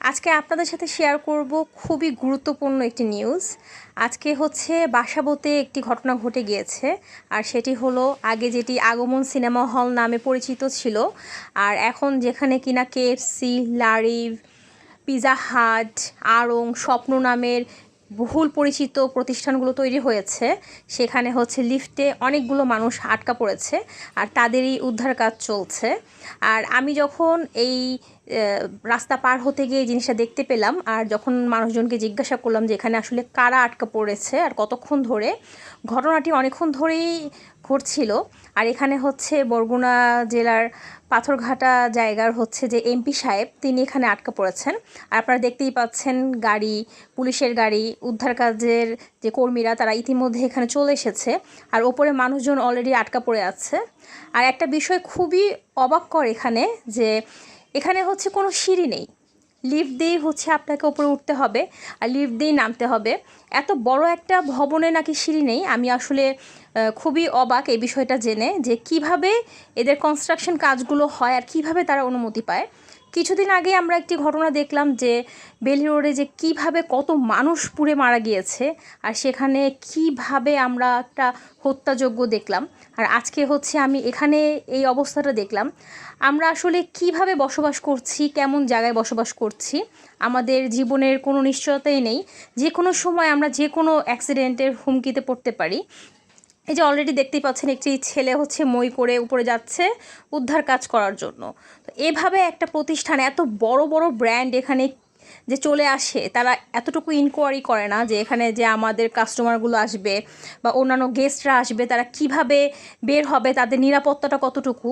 আজকে আপনাদের সাথে শেয়ার করব খুবই গুরুত্বপূর্ণ একটি নিউজ। আজকে হচ্ছে বাসাবোতে একটি ঘটনা ঘটে গিয়েছে, আর সেটি হলো আগে যেটি আগমন সিনেমা হল নামে পরিচিত ছিল, আর এখন যেখানে কিনা কেএফসি, লারিভ, পিজা হাট, আড়ং, স্বপ্ন নামের বহুল পরিচিত প্রতিষ্ঠানগুলো তৈরি হয়েছে, সেখানে হচ্ছে লিফটে অনেকগুলো মানুষ আটকা পড়েছে আর তাদেরই উদ্ধার কাজ চলছে। আর আমি যখন এই রাস্তা পার হতে গিয়ে এই জিনিসটা দেখতে পেলাম, আর যখন মানুষজনকে জিজ্ঞাসা করলাম যে এখানে আসলে কারা আটকা পড়েছে আর কতক্ষণ ধরে, ঘটনাটি অনেকক্ষণ ধরেই ঘটছিল। আর এখানে হচ্ছে বরগুনা জেলার পাথরঘাটা জায়গার হচ্ছে যে এমপি সাহেব, তিনি এখানে আটকা পড়েছেন। আর আপনারা দেখতেই পাচ্ছেন গাড়ি, পুলিশের গাড়ি, উদ্ধার কাজের যে কর্মীরা তারা ইতিমধ্যে এখানে চলে এসেছে, আর ওপরে মানুষজন অলরেডি আটকা পড়ে আছে। আর একটা বিষয় খুবই অবাক করে এখানে, যে এখানে হচ্ছে কোনো সিঁড়ি নেই, লিফট দিয়েই হচ্ছে আপনাকে উপরে উঠতে হবে আর লিফট দিয়েই নামতে হবে। এত বড় একটা ভবনে নাকি সিঁড়ি নেই। আমি আসলে খুবই অবাক এই বিষয়টা জেনে, যে কিভাবে এদের কনস্ট্রাকশন কাজগুলো হয় আর কিভাবে তারা অনুমতি পায়। কিছুদিন আগে আমরা একটি ঘটনা দেখলাম যে বেলি রোডে যে কিভাবে কত মানুষ পুড়ে মারা গিয়েছে, আর সেখানে কিভাবে আমরা একটা হত্যাযজ্ঞ দেখলাম। আর আজকে হচ্ছে আমি এখানে এই অবস্থাটা দেখলাম। আমরা আসলে কিভাবে বসবাস করছি, কেমন জায়গায় বসবাস করছি, আমাদের জীবনের কোনো নিশ্চয়তাই নেই। যে কোনো সময় আমরা যে কোনো অ্যাক্সিডেন্টের হুমকিতে পড়তে পারি। এই যে অলরেডি দেখতেই পাচ্ছেন একটি ছেলে হচ্ছে মই করে উপরে যাচ্ছে উদ্ধার কাজ করার জন্য। তো এভাবে একটা প্রতিষ্ঠান, এত বড় বড় ব্র্যান্ড এখানে যে চলে আসে, তারা এতটুকু ইনকোয়ারি করে না যে এখানে যে আমাদের কাস্টমারগুলো আসবে বা অন্যান্য গেস্টরা আসবে তারা কিভাবে বের হবে, তাদের নিরাপত্তাটা কতটুকু।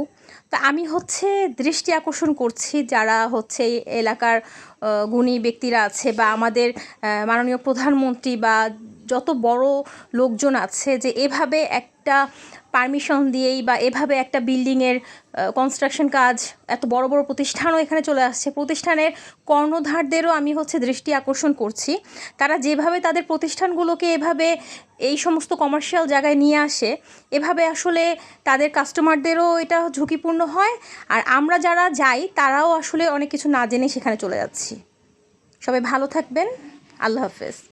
তা আমি হচ্ছে দৃষ্টি আকর্ষণ করছি যারা হচ্ছে এই এলাকার গুণী ব্যক্তিরা আছে বা আমাদের মাননীয় প্রধানমন্ত্রী বা যত বড় লোকজন আছে, যে এভাবে একটা পারমিশন দিয়েই বা এভাবে একটা বিল্ডিংয়ের কনস্ট্রাকশন কাজ, এত বড় বড় প্রতিষ্ঠানও এখানে চলে আসছে। প্রতিষ্ঠানের কর্ণধারদেরও আমি হচ্ছে দৃষ্টি আকর্ষণ করছি, তারা যেভাবে তাদের প্রতিষ্ঠানগুলোকে এভাবে এই সমস্ত কমার্শিয়াল জায়গায় নিয়ে আসে, এভাবে আসলে তাদের কাস্টমারদেরও এটা ঝুঁকিপূর্ণ হয়, আর আমরা যারা যাই তারাও আসলে অনেক কিছু না জেনে সেখানে চলে যাচ্ছি। সবাই ভালো থাকবেন। আল্লাহ হাফেজ।